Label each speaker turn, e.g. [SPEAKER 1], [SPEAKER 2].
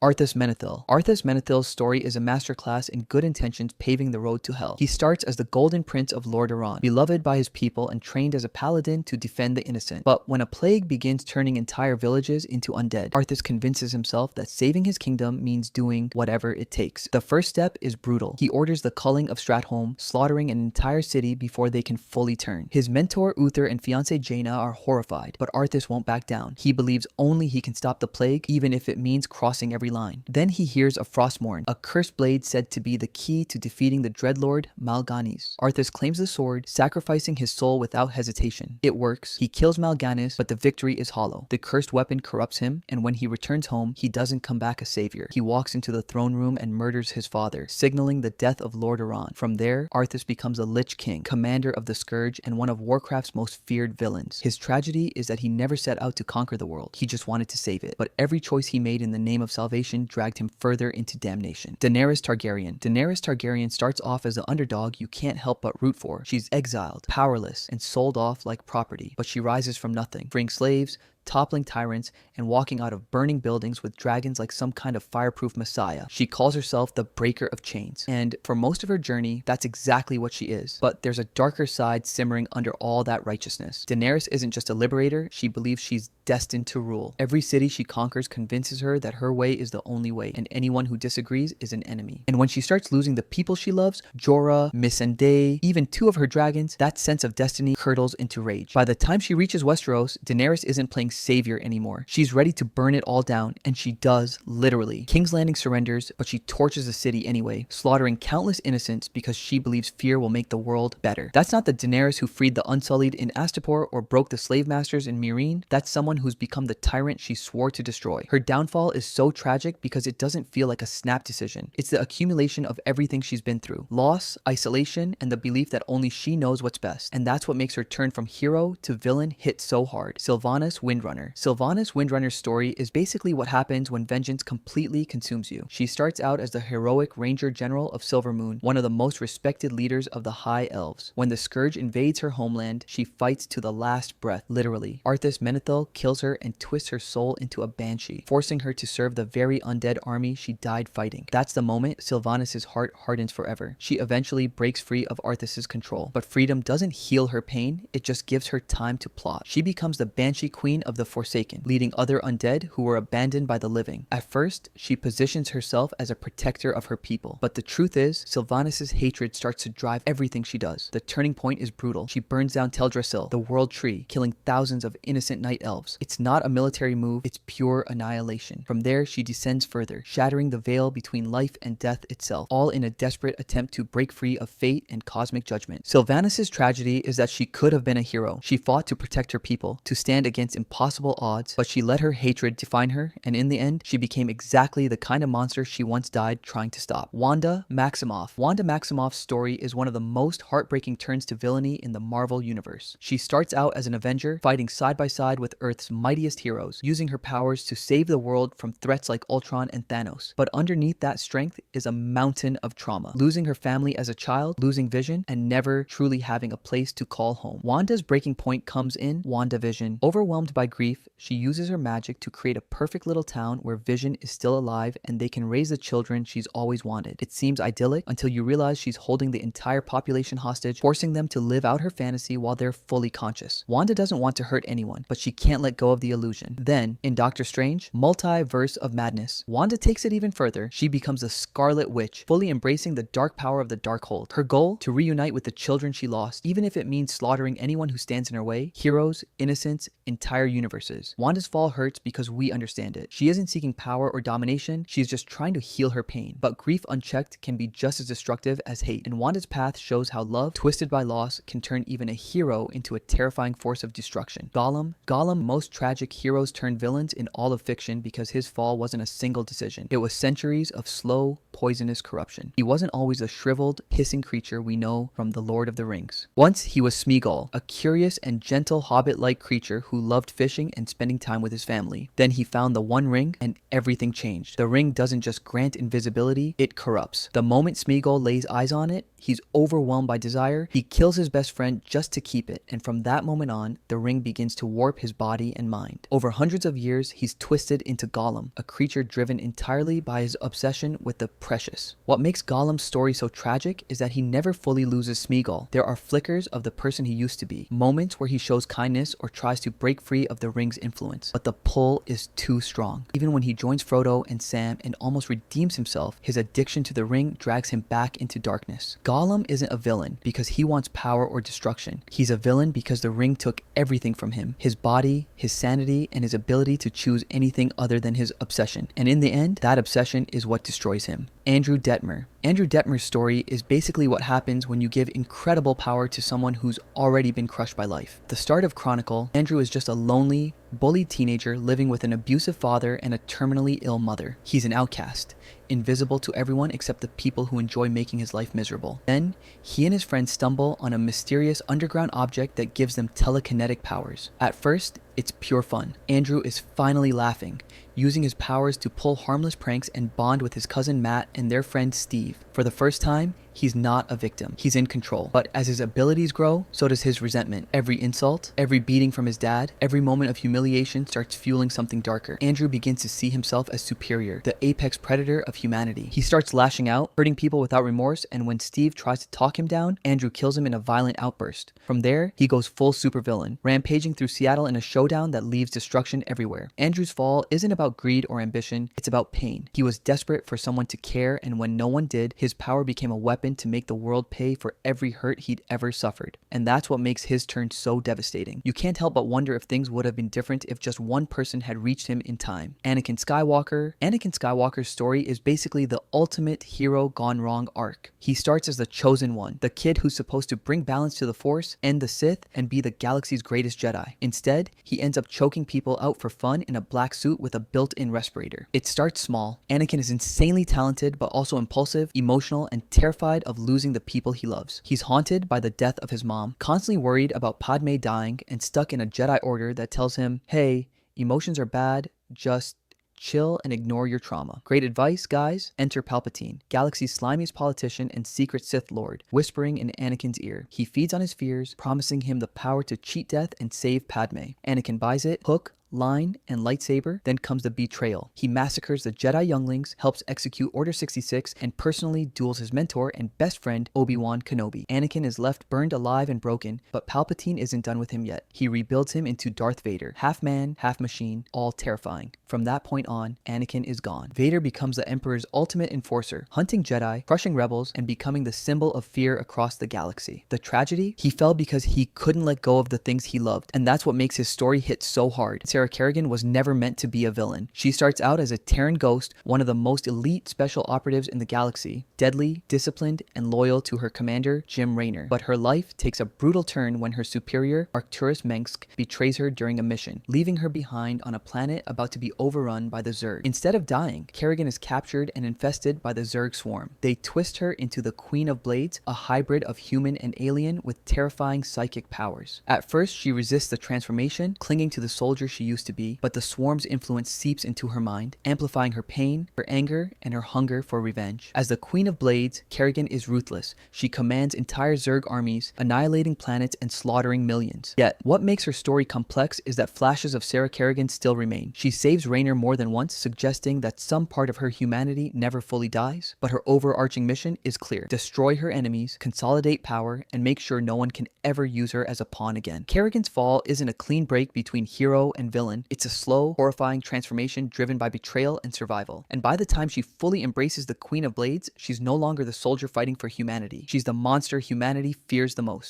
[SPEAKER 1] Arthas Menethil. Arthas Menethil's story is a masterclass in good intentions paving the road to hell. He starts as the Golden Prince of Lordaeron, beloved by his people and trained as a paladin to defend the innocent. But when a plague begins turning entire villages into undead, Arthas convinces himself that saving his kingdom means doing whatever it takes. The first step is brutal. He orders the culling of Stratholme, slaughtering an entire city before they can fully turn. His mentor Uther and fiancée Jaina are horrified, but Arthas won't back down. He believes only he can stop the plague, even if it means crossing every line. Then he hears of Frostmourne, a cursed blade said to be the key to defeating the Dreadlord Mal'Ganis. Arthas claims the sword, sacrificing his soul without hesitation. It works. He kills Mal'Ganis, but the victory is hollow. The cursed weapon corrupts him, and when he returns home, he doesn't come back a savior. He walks into the throne room and murders his father, signaling the death of Lordaeron. From there, Arthas becomes a Lich King, commander of the Scourge and one of Warcraft's most feared villains. His tragedy is that he never set out to conquer the world. He just wanted to save it. But every choice he made in the name of salvation dragged him further into damnation. Daenerys Targaryen. Daenerys Targaryen starts off as the underdog you can't help but root for. She's exiled, powerless, and sold off like property. But she rises from nothing, freeing slaves, toppling tyrants, and walking out of burning buildings with dragons like some kind of fireproof messiah. She calls herself the Breaker of Chains. And for most of her journey, that's exactly what she is. But there's a darker side simmering under all that righteousness. Daenerys isn't just a liberator, she believes she's destined to rule. Every city she conquers convinces her that her way is the only way, and anyone who disagrees is an enemy. And when she starts losing the people she loves, Jorah, Missandei, even two of her dragons, that sense of destiny curdles into rage. By the time she reaches Westeros, Daenerys isn't playing savior anymore. She's ready to burn it all down, and she does, literally. King's Landing surrenders, but she torches the city anyway, slaughtering countless innocents because she believes fear will make the world better. That's not the Daenerys who freed the Unsullied in Astapor or broke the slave masters in Meereen. That's someone who's become the tyrant she swore to destroy. Her downfall is so tragic because it doesn't feel like a snap decision. It's the accumulation of everything she's been through. Loss, isolation, and the belief that only she knows what's best. And that's what makes her turn from hero to villain hit so hard. Sylvanas Windrunner. Sylvanas Windrunner's story is basically what happens when vengeance completely consumes you. She starts out as the heroic Ranger General of Silvermoon, one of the most respected leaders of the High Elves. When the Scourge invades her homeland, she fights to the last breath, literally. Arthas Menethil kills her and twists her soul into a banshee, forcing her to serve the very undead army she died fighting. That's the moment Sylvanas' heart hardens forever. She eventually breaks free of Arthas' control, but freedom doesn't heal her pain, it just gives her time to plot. She becomes the Banshee Queen of the Forsaken, leading other undead who were abandoned by the living. At first, she positions herself as a protector of her people, but the truth is, Sylvanas' hatred starts to drive everything she does. The turning point is brutal. She burns down Teldrassil, the World Tree, killing thousands of innocent night elves. It's not a military move, it's pure annihilation. From there, she descends further, shattering the veil between life and death itself, all in a desperate attempt to break free of fate and cosmic judgment. Sylvanas' tragedy is that she could have been a hero. She fought to protect her people, to stand against impossible odds, but she let her hatred define her, and in the end, she became exactly the kind of monster she once died trying to stop. Wanda Maximoff. Wanda Maximoff's story is one of the most heartbreaking turns to villainy in the Marvel Universe. She starts out as an Avenger, fighting side by side with Earth's mightiest heroes, using her powers to save the world from threats like Ultron and Thanos. But underneath that strength is a mountain of trauma. Losing her family as a child, losing Vision, and never truly having a place to call home. Wanda's breaking point comes in WandaVision. Overwhelmed by grief, she uses her magic to create a perfect little town where Vision is still alive and they can raise the children she's always wanted. It seems idyllic until you realize she's holding the entire population hostage, forcing them to live out her fantasy while they're fully conscious. Wanda doesn't want to hurt anyone, but she can't let go of the illusion. Then, in Doctor Strange, Multiverse of Madness, Wanda takes it even further. She becomes a Scarlet Witch, fully embracing the dark power of the Darkhold. Her goal? To reunite with the children she lost, even if it means slaughtering anyone who stands in her way. Heroes, innocents, entire universes. Wanda's fall hurts because we understand it. She isn't seeking power or domination, she's just trying to heal her pain. But grief unchecked can be just as destructive as hate, and Wanda's path shows how love, twisted by loss, can turn even a hero into a terrifying force of destruction. Gollum, most tragic heroes turned villains in all of fiction because his fall wasn't a single decision. It was centuries of slow, poisonous corruption. He wasn't always the shriveled, hissing creature we know from The Lord of the Rings. Once he was Smeagol, a curious and gentle hobbit-like creature who loved fishing fishing and spending time with his family. Then he found the One Ring and everything changed. The ring doesn't just grant invisibility, it corrupts. The moment Smeagol lays eyes on it, he's overwhelmed by desire. He kills his best friend just to keep it, and from that moment on, the ring begins to warp his body and mind. Over hundreds of years, he's twisted into Gollum, a creature driven entirely by his obsession with the precious. What makes Gollum's story so tragic is that he never fully loses Smeagol. There are flickers of the person he used to be, moments where he shows kindness or tries to break free of the ring's influence, but the pull is too strong. Even when he joins Frodo and Sam and almost redeems himself, his addiction to the ring drags him back into darkness. Gollum isn't a villain because he wants power or destruction. He's a villain because the ring took everything from him: his body, his sanity, and his ability to choose anything other than his obsession. And in the end, that obsession is what destroys him. Andrew Detmer. Andrew Detmer's story is basically what happens when you give incredible power to someone who's already been crushed by life. The start of Chronicle, Andrew is just a lonely, bullied teenager living with an abusive father and a terminally ill mother. He's an outcast, invisible to everyone except the people who enjoy making his life miserable. Then, he and his friends stumble on a mysterious underground object that gives them telekinetic powers. At first, it's pure fun. Andrew is finally laughing, using his powers to pull harmless pranks and bond with his cousin Matt and their friend Steve. For the first time, he's not a victim. He's in control. But as his abilities grow, so does his resentment. Every insult, every beating from his dad, every moment of humiliation starts fueling something darker. Andrew begins to see himself as superior, the apex predator of humanity. He starts lashing out, hurting people without remorse, and when Steve tries to talk him down, Andrew kills him in a violent outburst. From there, he goes full supervillain, rampaging through Seattle in a showdown that leaves destruction everywhere. Andrew's fall isn't about greed or ambition, it's about pain. He was desperate for someone to care, and when no one did, his power became a weapon to make the world pay for every hurt he'd ever suffered. And that's what makes his turn so devastating. You can't help but wonder if things would have been different if just one person had reached him in time. Anakin Skywalker. Anakin Skywalker's story is basically the ultimate hero gone wrong arc. He starts as the chosen one, the kid who's supposed to bring balance to the Force, end the Sith, and be the galaxy's greatest Jedi. Instead, he ends up choking people out for fun in a black suit with a built-in respirator. It starts small. Anakin is insanely talented, but also impulsive, emotional, and terrified of losing the people he loves. He's haunted by the death of his mom, constantly worried about Padme dying, and stuck in a Jedi Order that tells him, hey, emotions are bad, just chill and ignore your trauma. Great advice, guys. Enter Palpatine, galaxy's slimiest politician and secret Sith Lord, whispering in Anakin's ear. He feeds on his fears, promising him the power to cheat death and save Padme. Anakin buys it, hook, line, and lightsaber. Then comes the betrayal. He massacres the Jedi younglings, helps execute Order 66, and personally duels his mentor and best friend, Obi-Wan Kenobi. Anakin is left burned alive and broken, but Palpatine isn't done with him yet. He rebuilds him into Darth Vader, half man, half machine, all terrifying. From that point on, Anakin is gone. Vader becomes the Emperor's ultimate enforcer, hunting Jedi, crushing rebels, and becoming the symbol of fear across the galaxy. The tragedy? He fell because he couldn't let go of the things he loved, and that's what makes his story hit so hard. Sarah Kerrigan was never meant to be a villain. She starts out as a Terran ghost, one of the most elite special operatives in the galaxy, deadly, disciplined, and loyal to her commander, Jim Raynor. But her life takes a brutal turn when her superior, Arcturus Mensk, betrays her during a mission, leaving her behind on a planet about to be overrun by the Zerg. Instead of dying, Kerrigan is captured and infested by the Zerg swarm. They twist her into the Queen of Blades, a hybrid of human and alien with terrifying psychic powers. At first, she resists the transformation, clinging to the soldier she used to be, but the swarm's influence seeps into her mind, amplifying her pain, her anger, and her hunger for revenge. As the Queen of Blades, Kerrigan is ruthless. She commands entire Zerg armies, annihilating planets and slaughtering millions. Yet, what makes her story complex is that flashes of Sarah Kerrigan still remain. She saves Raynor more than once, suggesting that some part of her humanity never fully dies, but her overarching mission is clear: destroy her enemies, consolidate power, and make sure no one can ever use her as a pawn again. Kerrigan's fall isn't a clean break between hero and villain. It's a slow, horrifying transformation driven by betrayal and survival. And by the time she fully embraces the Queen of Blades, she's no longer the soldier fighting for humanity. She's the monster humanity fears the most.